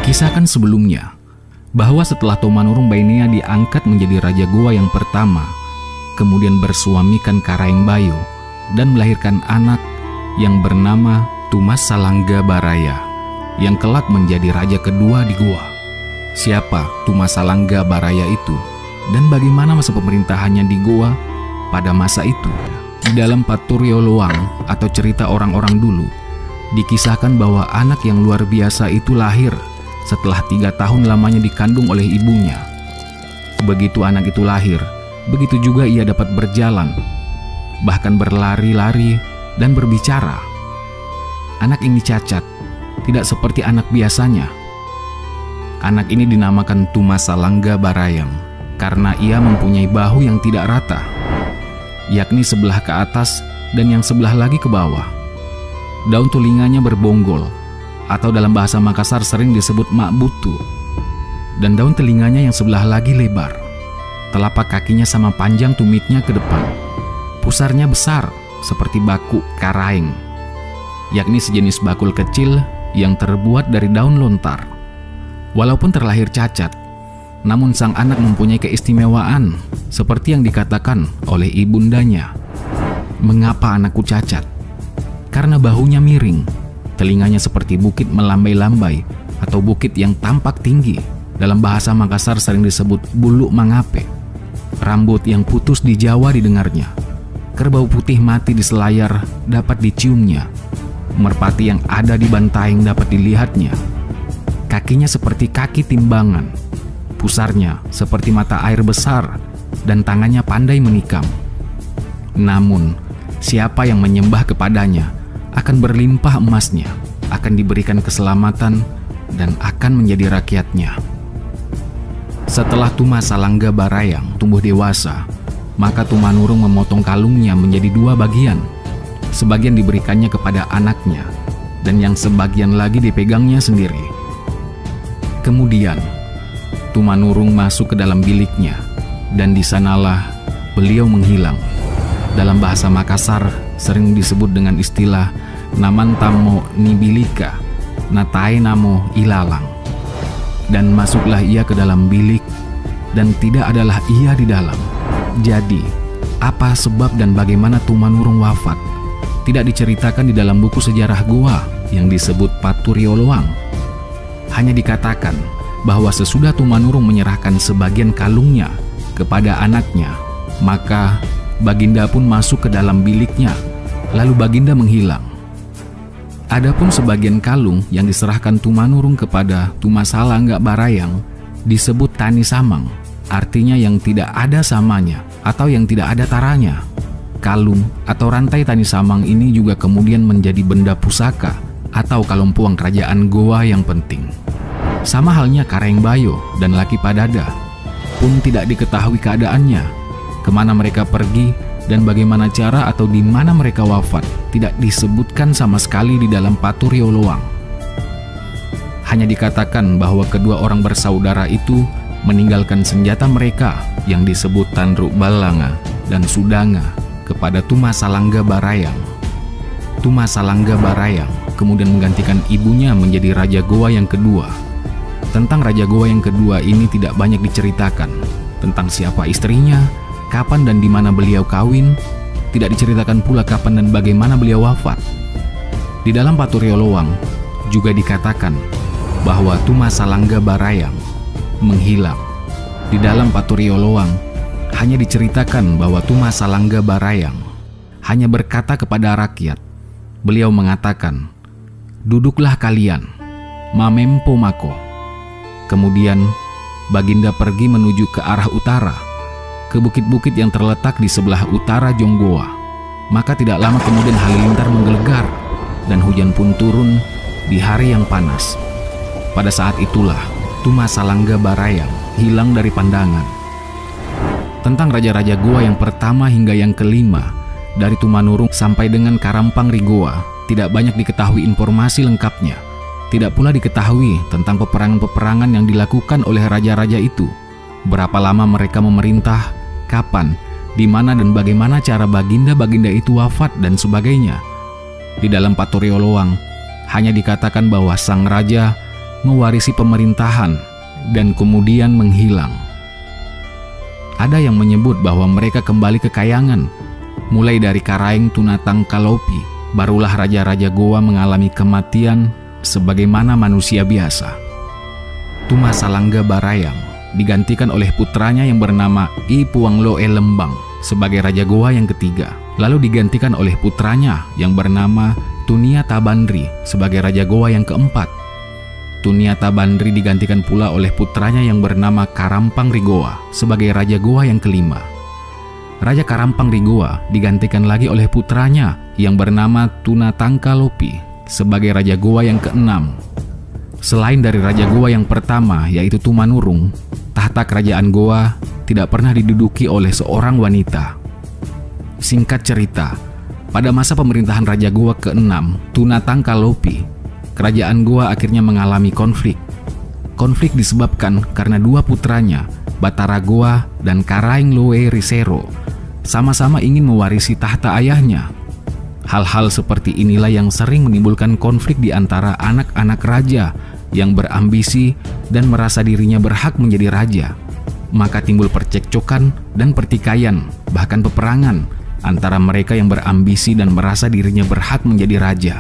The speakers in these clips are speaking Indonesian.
Dikisahkan sebelumnya bahwa setelah Tomanurung Bainea diangkat menjadi Raja Goa yang pertama, kemudian bersuamikan Karaeng Bayo dan melahirkan anak yang bernama Tumas Salangga Baraya, yang kelak menjadi raja kedua di Goa. Siapa Tumas Salangga Baraya itu dan bagaimana masa pemerintahannya di Goa pada masa itu? Di dalam Paturyo Loang atau cerita orang-orang dulu, dikisahkan bahwa anak yang luar biasa itu lahir setelah 3 tahun lamanya dikandung oleh ibunya. Begitu anak itu lahir, begitu juga ia dapat berjalan, bahkan berlari-lari dan berbicara. Anak ini cacat, tidak seperti anak biasanya. Anak ini dinamakan Tumas Salangga Barayang karena ia mempunyai bahu yang tidak rata, yakni sebelah ke atas dan yang sebelah lagi ke bawah. Daun telinganya berbonggol, atau dalam bahasa Makassar sering disebut makbutu, dan daun telinganya yang sebelah lagi lebar. Telapak kakinya sama panjang tumitnya ke depan. Pusarnya besar seperti baku karaeng, yakni sejenis bakul kecil yang terbuat dari daun lontar. Walaupun terlahir cacat, namun sang anak mempunyai keistimewaan seperti yang dikatakan oleh ibundanya. Mengapa anakku cacat? Karena bahunya miring, telinganya seperti bukit melambai-lambai atau bukit yang tampak tinggi. Dalam bahasa Makassar sering disebut bulu mangape. Rambut yang putus di Jawa didengarnya. Kerbau putih mati di Selayar dapat diciumnya. Merpati yang ada di Bantaeng dapat dilihatnya. Kakinya seperti kaki timbangan. Pusarnya seperti mata air besar dan tangannya pandai menikam. Namun, siapa yang menyembah kepadanya akan berlimpah emasnya, akan diberikan keselamatan, dan akan menjadi rakyatnya. Setelah Tumas Salangga Barayang tumbuh dewasa, maka Tumanurung memotong kalungnya menjadi 2 bagian. Sebagian diberikannya kepada anaknya, dan yang sebagian lagi dipegangnya sendiri. Kemudian, Tumanurung masuk ke dalam biliknya, dan di sanalah beliau menghilang. Dalam bahasa Makassar sering disebut dengan istilah namantamo nibilika, natai namo ilalang. Dan masuklah ia ke dalam bilik, dan tidak adalah ia di dalam. Jadi, apa sebab dan bagaimana Tumanurung wafat tidak diceritakan di dalam buku sejarah Goa yang disebut Paturyo Loang. Hanya dikatakan bahwa sesudah Tumanurung menyerahkan sebagian kalungnya kepada anaknya, maka Baginda pun masuk ke dalam biliknya, lalu Baginda menghilang. Adapun sebagian kalung yang diserahkan Tumanurung kepada Tumas Salangga Barayang disebut Tani Samang, artinya yang tidak ada samanya atau yang tidak ada taranya. Kalung atau rantai Tani Samang ini juga kemudian menjadi benda pusaka atau kalumpuang kerajaan Goa yang penting. Sama halnya Karaeng Bayo dan Laki Padada pun tidak diketahui keadaannya, kemana mereka pergi dan bagaimana cara atau di mana mereka wafat tidak disebutkan sama sekali di dalam Paturyo Loang. Hanya dikatakan bahwa kedua orang bersaudara itu meninggalkan senjata mereka yang disebut Tandruk Balanga dan Sudanga kepada Tumas Salangga Barayang. Tumas Salangga Barayang kemudian menggantikan ibunya menjadi Raja Goa yang kedua. Tentang Raja Goa yang kedua ini tidak banyak diceritakan. Tentang siapa istrinya, kapan dan di mana beliau kawin, tidak diceritakan pula kapan dan bagaimana beliau wafat. Di dalam Paturyo Loang juga dikatakan bahwa Tumas Salangga Barayang menghilang. Di dalam Paturyo Loang hanya diceritakan bahwa Tumas Salangga Barayang hanya berkata kepada rakyat. Beliau mengatakan, "Duduklah kalian, mamempo mako." Kemudian Baginda pergi menuju ke arah utara, ke bukit-bukit yang terletak di sebelah utara Jonggoa. Maka tidak lama kemudian halilintar menggelegar dan hujan pun turun di hari yang panas. Pada saat itulah Tumas Salangga Barayang hilang dari pandangan. Tentang raja-raja Goa yang pertama hingga yang kelima, dari Tumanurung sampai dengan Karampang Rigoa, tidak banyak diketahui informasi lengkapnya. Tidak pula diketahui tentang peperangan-peperangan yang dilakukan oleh raja-raja itu. Berapa lama mereka memerintah, kapan, di mana dan bagaimana cara baginda-baginda itu wafat dan sebagainya. Di dalam Paturyo Loang hanya dikatakan bahwa sang raja mewarisi pemerintahan, dan kemudian menghilang. Ada yang menyebut bahwa mereka kembali ke Kayangan. Mulai dari Karaeng Tunatangkalopi, barulah raja-raja Goa mengalami kematian sebagaimana manusia biasa. Tuma Salangga Barayang digantikan oleh putranya yang bernama I Puangloe Lembang sebagai raja Goa yang ketiga, lalu digantikan oleh putranya yang bernama Tunia Tabandri sebagai raja Goa yang keempat. Tunia Tabandri digantikan pula oleh putranya yang bernama Karampang Rigoa sebagai raja Goa yang kelima. Raja Karampang Rigoa digantikan lagi oleh putranya yang bernama Tunatangkalopi sebagai raja Goa yang keenam. Selain dari raja Goa yang pertama yaitu Tumanurung, tahta kerajaan Goa tidak pernah diduduki oleh seorang wanita. Singkat cerita, pada masa pemerintahan raja Goa ke-6, Tunatangkalopi, kerajaan Goa akhirnya mengalami konflik. Konflik disebabkan karena dua putranya, Batara Goa dan Karaeng Loe Risero, sama-sama ingin mewarisi tahta ayahnya. Hal-hal seperti inilah yang sering menimbulkan konflik di antara anak-anak raja yang berambisi dan merasa dirinya berhak menjadi raja. Maka timbul percekcokan dan pertikaian, bahkan peperangan antara mereka yang berambisi dan merasa dirinya berhak menjadi raja.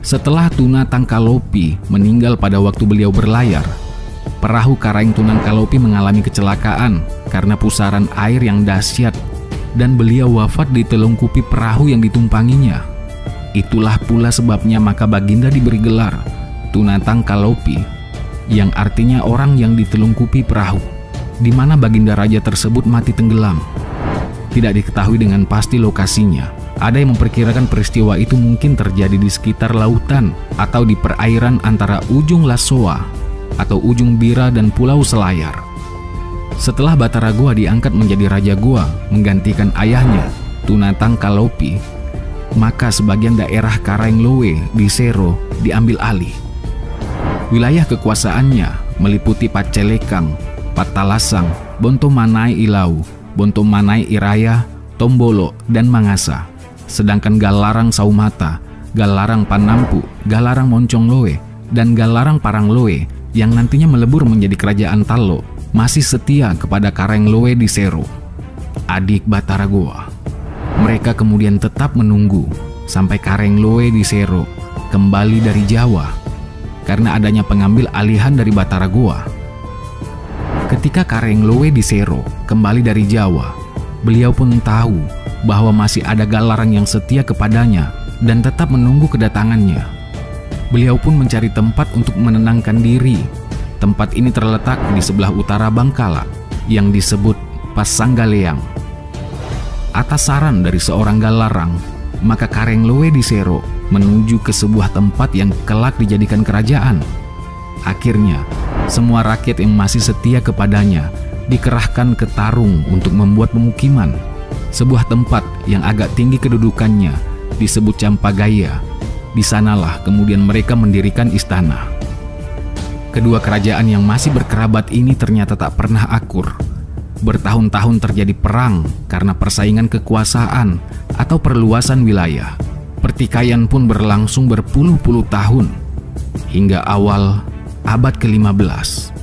Setelah Tunatangkalopi meninggal pada waktu beliau berlayar, perahu Karaeng Tunangkalopi mengalami kecelakaan karena pusaran air yang dahsyat dan beliau wafat di telungkupi perahu yang ditumpanginya. Itulah pula sebabnya maka Baginda diberi gelar Tunatangkalopi, yang artinya orang yang ditelungkupi perahu, di mana Baginda Raja tersebut mati tenggelam. Tidak diketahui dengan pasti lokasinya. Ada yang memperkirakan peristiwa itu mungkin terjadi di sekitar lautan atau di perairan antara ujung Lasoa atau ujung Bira dan Pulau Selayar. Setelah Batara Goa diangkat menjadi Raja Goa menggantikan ayahnya, Tunatangkalopi, maka sebagian daerah Karaeng Loe di Sero diambil alih. Wilayah kekuasaannya meliputi Pacelekang, Patalasang, Bontomanai Ilau, Bontomanai Iraya, Tombolo, dan Mangasa. Sedangkan Galarang Saumata, Galarang Panampu, Galarang Moncongloe, dan Galarang Parangloe yang nantinya melebur menjadi kerajaan Tallo masih setia kepada Karaeng Loe di Sero, adik Batara Goa. Mereka kemudian tetap menunggu sampai Karaeng Loe di Sero kembali dari Jawa karena adanya pengambil alihan dari Batara Goa. Ketika Karaeng Loe di Sero kembali dari Jawa, beliau pun tahu bahwa masih ada Galarang yang setia kepadanya dan tetap menunggu kedatangannya. Beliau pun mencari tempat untuk menenangkan diri. Tempat ini terletak di sebelah utara Bangkala yang disebut Pasanggaleang. Atas saran dari seorang Galarang, maka Karaeng Loe di Sero menuju ke sebuah tempat yang kelak dijadikan kerajaan. Akhirnya, semua rakyat yang masih setia kepadanya dikerahkan ke Tarung untuk membuat pemukiman. Sebuah tempat yang agak tinggi kedudukannya disebut Campagaya. Di sanalah kemudian mereka mendirikan istana. Kedua kerajaan yang masih berkerabat ini ternyata tak pernah akur. Bertahun-tahun terjadi perang karena persaingan kekuasaan atau perluasan wilayah. Pertikaian pun berlangsung berpuluh-puluh tahun hingga awal abad ke-15.